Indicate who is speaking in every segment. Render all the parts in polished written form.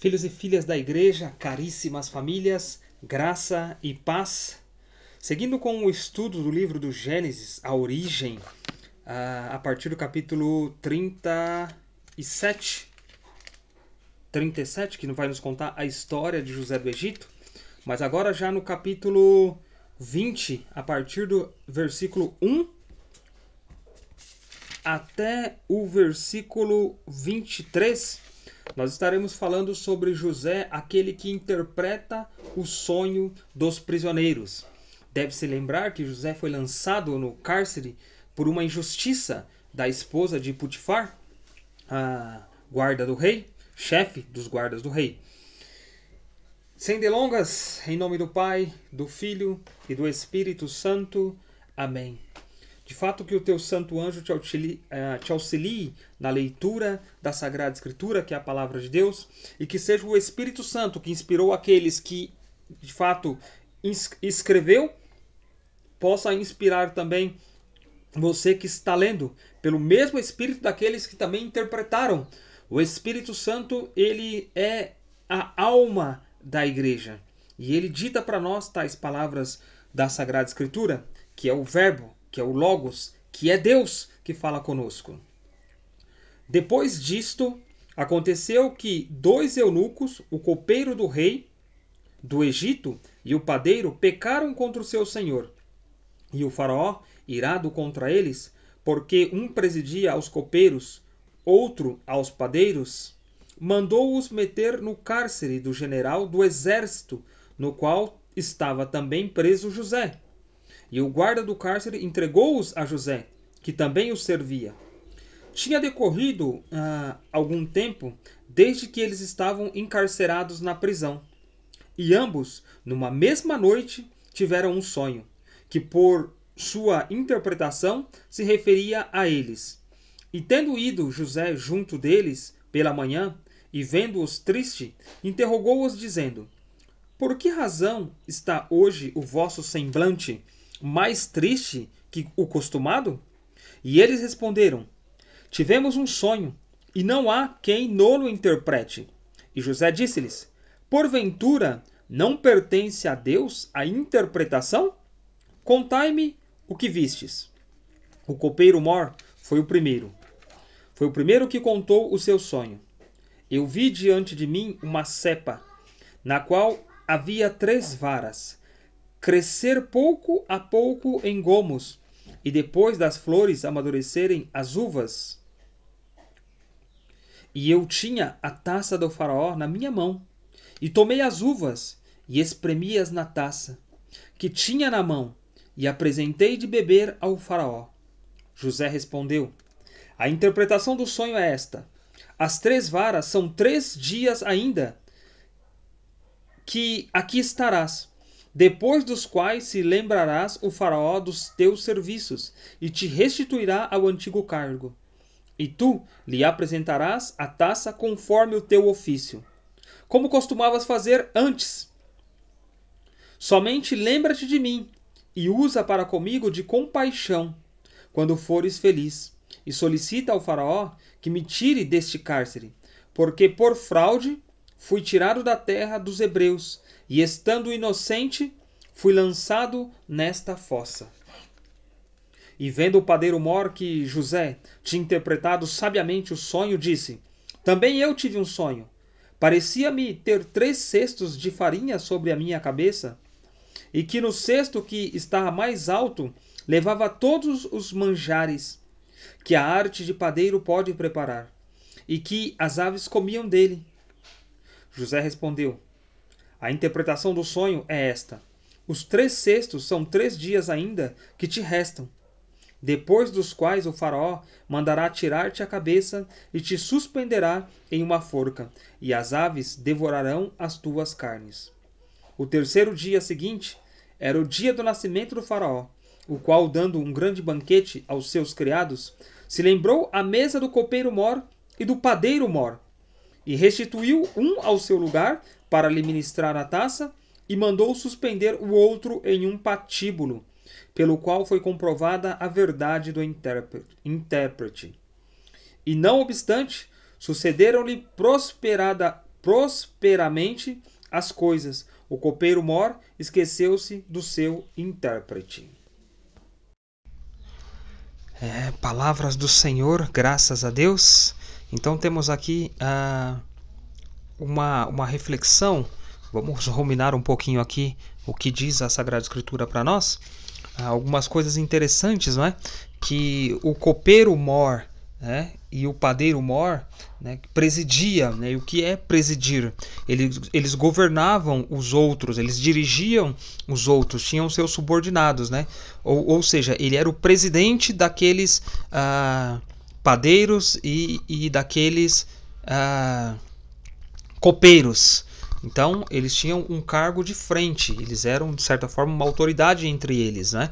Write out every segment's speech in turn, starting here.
Speaker 1: Filhos e filhas da igreja, caríssimas famílias, graça e paz. Seguindo com o estudo do livro do Gênesis, a origem, a partir do capítulo 37, que não vai nos contar a história de José do Egito, mas agora já no capítulo 20, a partir do versículo 1 até o versículo 23, nós estaremos falando sobre José, aquele que interpreta o sonho dos prisioneiros. Deve-se lembrar que José foi lançado no cárcere por uma injustiça da esposa de Potifar, a guarda do rei, chefe dos guardas do rei. Sem delongas, em nome do Pai, do Filho e do Espírito Santo. Amém. De fato, que o teu santo anjo te auxilie na leitura da Sagrada Escritura, que é a palavra de Deus, e que seja o Espírito Santo que inspirou aqueles que, de fato, escreveu, possa inspirar também você que está lendo, pelo mesmo Espírito daqueles que também interpretaram. O Espírito Santo, ele é a alma da igreja. E ele dita para nós tais palavras da Sagrada Escritura, que é o Verbo, que é o Logos, que é Deus que fala conosco. Depois disto, aconteceu que 2 eunucos, o copeiro do rei do Egito e o padeiro, pecaram contra o seu senhor. E o faraó, irado contra eles, porque um presidia aos copeiros, outro aos padeiros, mandou-os meter no cárcere do general do exército, no qual estava também preso José. E o guarda do cárcere entregou-os a José, que também os servia. Tinha decorrido algum tempo desde que eles estavam encarcerados na prisão. E ambos, numa mesma noite, tiveram um sonho, que por sua interpretação se referia a eles. E tendo ido José junto deles pela manhã, e vendo-os triste, interrogou-os dizendo: Por que razão está hoje o vosso semblante mais triste que o costumado? E eles responderam: Tivemos um sonho, e não há quem no interprete. E José disse-lhes: Porventura não pertence a Deus a interpretação? Contai-me o que vistes. O copeiro mor foi o primeiro. Foi o primeiro que contou o seu sonho. Eu vi diante de mim uma cepa, na qual havia 3 varas, crescer pouco a pouco em gomos, e depois das flores amadurecerem as uvas. E eu tinha a taça do faraó na minha mão, e tomei as uvas, e espremi-as na taça, que tinha na mão, e apresentei de beber ao faraó. José respondeu: A interpretação do sonho é esta: as 3 varas são 3 dias ainda, que aqui estarás, depois dos quais se lembrarás o faraó dos teus serviços, e te restituirá ao antigo cargo. E tu lhe apresentarás a taça conforme o teu ofício, como costumavas fazer antes. Somente lembra-te de mim, e usa para comigo de compaixão, quando fores feliz, e solicita ao faraó que me tire deste cárcere, porque por fraude fui tirado da terra dos hebreus, e estando inocente, fui lançado nesta fossa. E vendo o padeiro mor que José tinha interpretado sabiamente o sonho, disse: Também eu tive um sonho. Parecia-me ter 3 cestos de farinha sobre a minha cabeça, e que no cesto que estava mais alto levava todos os manjares que a arte de padeiro pode preparar, e que as aves comiam dele. José respondeu: A interpretação do sonho é esta: os 3 cestos são 3 dias ainda que te restam, depois dos quais o faraó mandará tirar-te a cabeça e te suspenderá em uma forca, e as aves devorarão as tuas carnes. O 3º dia seguinte era o dia do nascimento do faraó, o qual, dando um grande banquete aos seus criados, se lembrou à mesa do copeiro mor e do padeiro mor, e restituiu um ao seu lugar para lhe ministrar a taça, e mandou suspender o outro em um patíbulo, pelo qual foi comprovada a verdade do intérprete. E não obstante, sucederam-lhe prosperamente as coisas. O copeiro-mor esqueceu-se do seu intérprete. Palavras do Senhor, graças a Deus. Então temos aqui uma reflexão. Vamos ruminar um pouquinho aqui o que diz a Sagrada Escritura para nós. Algumas coisas interessantes, não é? Que o copeiro-mor, né, e o padeiro-mor, né, presidia, né? E o que é presidir? Eles governavam os outros, eles dirigiam os outros, tinham seus subordinados, né? Ou seja, ele era o presidente daqueles padeiros e daqueles copeiros. Então, eles tinham um cargo de frente, eles eram, de certa forma, uma autoridade entre eles, né?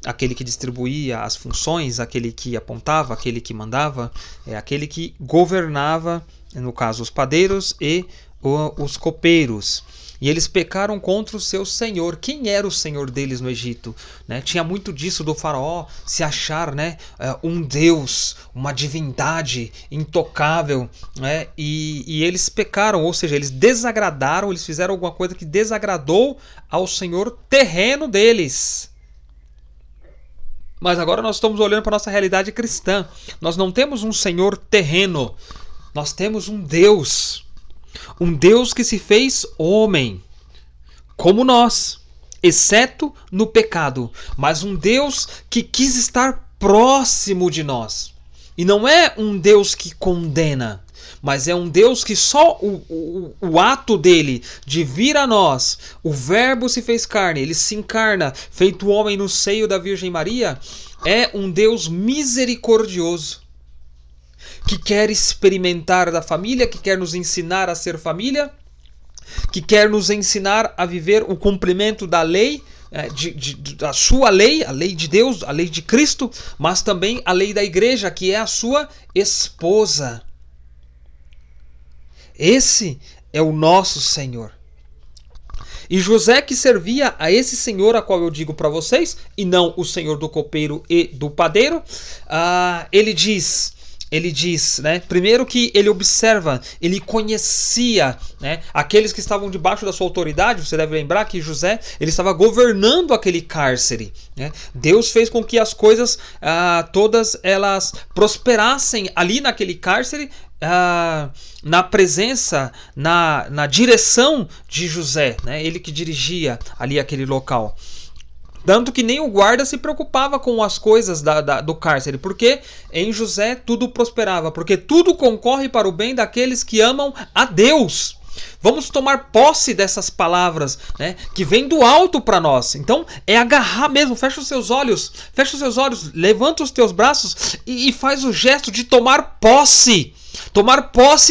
Speaker 1: Aquele que distribuía as funções, aquele que apontava, aquele que mandava, aquele que governava, no caso, os padeiros e os copeiros. E eles pecaram contra o seu senhor. Quem era o senhor deles no Egito? Né? Tinha muito disso do faraó se achar, né, um deus, uma divindade intocável. Né? E eles pecaram, ou seja, eles desagradaram, eles fizeram alguma coisa que desagradou ao senhor terreno deles. Mas agora nós estamos olhando para a nossa realidade cristã. Nós não temos um senhor terreno. Nós temos um Deus. Um Deus que se fez homem, como nós, exceto no pecado. Mas um Deus que quis estar próximo de nós. E não é um Deus que condena, mas é um Deus que só o ato dele de vir a nós, o verbo se fez carne, ele se encarna, feito homem no seio da Virgem Maria, é um Deus misericordioso, que quer experimentar da família, que quer nos ensinar a ser família, que quer nos ensinar a viver o cumprimento da lei, da sua lei, a lei de Deus, a lei de Cristo, mas também a lei da igreja, que é a sua esposa. Esse é o nosso Senhor. E José, que servia a esse Senhor a qual eu digo para vocês, e não o Senhor do copeiro e do padeiro, ele diz, né, primeiro que ele observa, ele conhecia, né, aqueles que estavam debaixo da sua autoridade. Você deve lembrar que José, ele estava governando aquele cárcere, né? Deus fez com que as coisas todas elas prosperassem ali naquele cárcere, na presença, na direção de José, né? Ele que dirigia ali aquele local. Tanto que nem o guarda se preocupava com as coisas do cárcere, porque em José tudo prosperava, porque tudo concorre para o bem daqueles que amam a Deus. Vamos tomar posse dessas palavras, né, que vem do alto para nós. Então é agarrar mesmo, fecha os seus olhos, levanta os teus braços e faz o gesto de tomar posse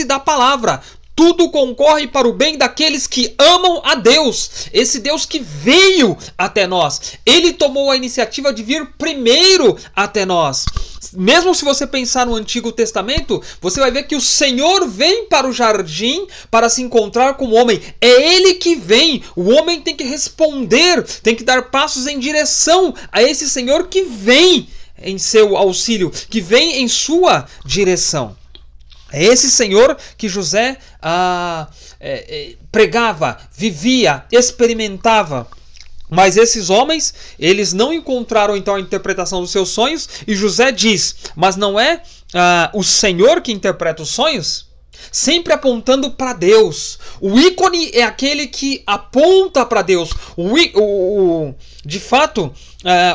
Speaker 1: da palavra. Tudo concorre para o bem daqueles que amam a Deus. Esse Deus que veio até nós. Ele tomou a iniciativa de vir primeiro até nós. Mesmo se você pensar no Antigo Testamento, você vai ver que o Senhor vem para o jardim para se encontrar com o homem. É Ele que vem. O homem tem que responder, tem que dar passos em direção a esse Senhor que vem em seu auxílio, que vem em sua direção. É esse Senhor que José pregava, vivia, experimentava. Mas esses homens, eles não encontraram então a interpretação dos seus sonhos. E José diz, mas não é o Senhor que interpreta os sonhos? Sempre apontando para Deus. O ícone é aquele que aponta para Deus. De fato,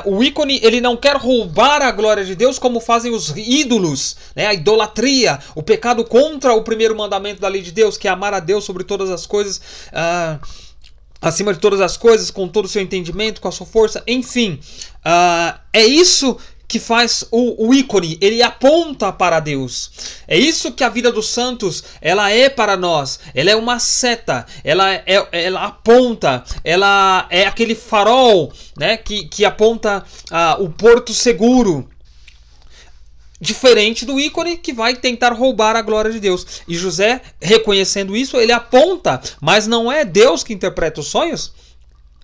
Speaker 1: o ícone, ele não quer roubar a glória de Deus como fazem os ídolos, né? A idolatria, o pecado contra o primeiro mandamento da lei de Deus, que é amar a Deus sobre todas as coisas, acima de todas as coisas, com todo o seu entendimento, com a sua força, enfim. É isso que faz o ícone, ele aponta para Deus. É isso que a vida dos santos, ela é para nós. Ela é uma seta, ela aponta, ela é aquele farol, né, que aponta o porto seguro. Diferente do ícone que vai tentar roubar a glória de Deus. E José, reconhecendo isso, ele aponta, mas não é Deus que interpreta os sonhos.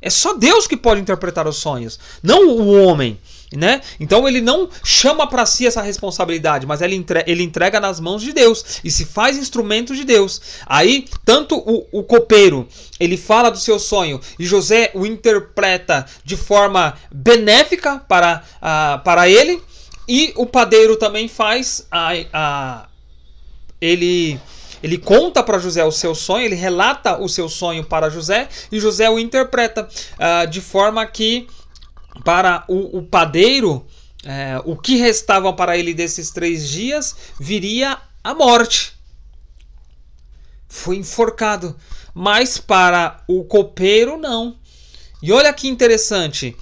Speaker 1: É só Deus que pode interpretar os sonhos, não o homem, né? Então ele não chama para si essa responsabilidade, mas ele entrega nas mãos de Deus e se faz instrumento de Deus. Aí, tanto o copeiro, ele fala do seu sonho e José o interpreta de forma benéfica para ele, e o padeiro também faz ele conta para José o seu sonho, ele relata o seu sonho para José e José o interpreta de forma que para o padeiro, o que restava para ele desses 3 dias viria a morte. Foi enforcado. Mas para o copeiro, não. E olha que interessante,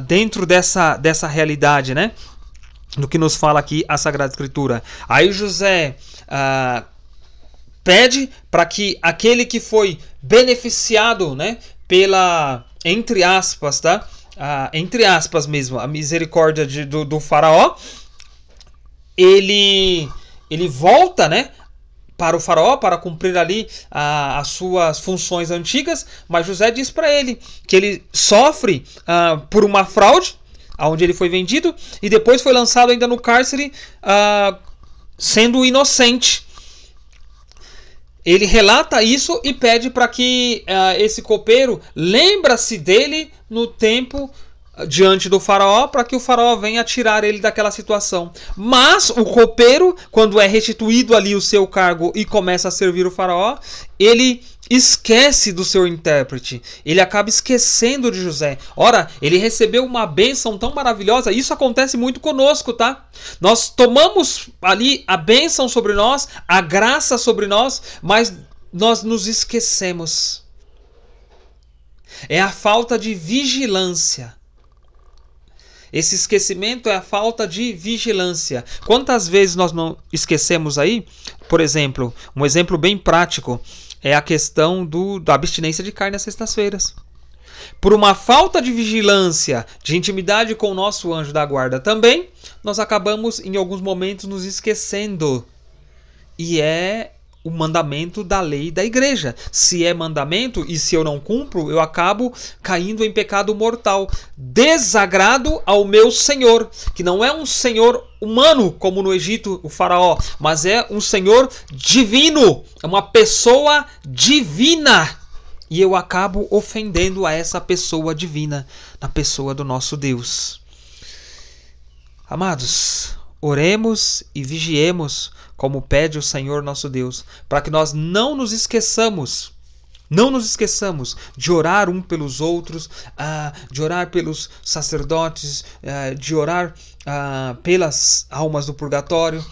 Speaker 1: dentro dessa realidade, né? Do que nos fala aqui a Sagrada Escritura. Aí José pede para que aquele que foi beneficiado, né, pela, entre aspas, tá? Entre aspas mesmo, a misericórdia do faraó, ele volta, né, para o faraó para cumprir ali as suas funções antigas, mas José diz para ele que ele sofre por uma fraude, onde ele foi vendido e depois foi lançado ainda no cárcere sendo inocente. Ele relata isso e pede para que esse copeiro lembra-se dele no tempo diante do faraó, para que o faraó venha tirar ele daquela situação. Mas o copeiro, quando é restituído ali o seu cargo e começa a servir o faraó, ele esquece do seu intérprete. Ele acaba esquecendo de José. Ora, ele recebeu uma bênção tão maravilhosa. Isso acontece muito conosco, tá? Nós tomamos ali a bênção sobre nós, a graça sobre nós, mas nós nos esquecemos. É a falta de vigilância. Esse esquecimento é a falta de vigilância. Quantas vezes nós não esquecemos aí? Por exemplo, um exemplo bem prático é a questão da abstinência de carne às sextas-feiras. Por uma falta de vigilância, de intimidade com o nosso anjo da guarda também, nós acabamos em alguns momentos nos esquecendo. E é o mandamento da lei da igreja. Se é mandamento e se eu não cumpro, eu acabo caindo em pecado mortal. Desagrado ao meu Senhor, que não é um Senhor humano, como no Egito, o faraó, mas é um Senhor divino, é uma pessoa divina. E eu acabo ofendendo a essa pessoa divina, na pessoa do nosso Deus. Amados, oremos e vigiemos, como pede o Senhor nosso Deus, para que nós não nos esqueçamos de orar um pelos outros, de orar pelos sacerdotes, de orar pelas almas do purgatório,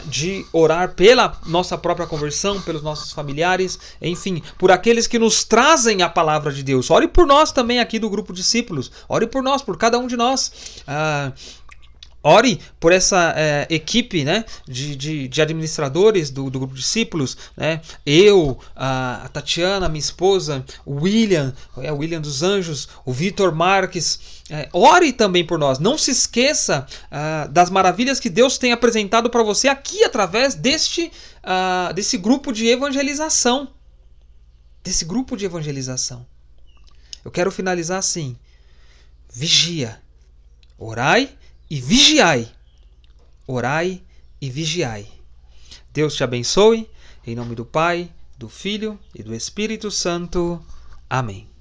Speaker 1: de orar pela nossa própria conversão, pelos nossos familiares, enfim, por aqueles que nos trazem a palavra de Deus. Ore por nós também aqui do grupo Discípulos, ore por nós, por cada um de nós. Ore por essa equipe, né, de administradores do grupo Discípulos, né? Eu, a Tatiana, minha esposa, o William dos Anjos, o Vitor Marques. Ore também por nós. Não se esqueça das maravilhas que Deus tem apresentado para você aqui através desse grupo de evangelização. Desse grupo de evangelização. Eu quero finalizar assim. Vigia. Orai e vigiai. Orai e vigiai. Deus te abençoe. Em nome do Pai, do Filho e do Espírito Santo. Amém.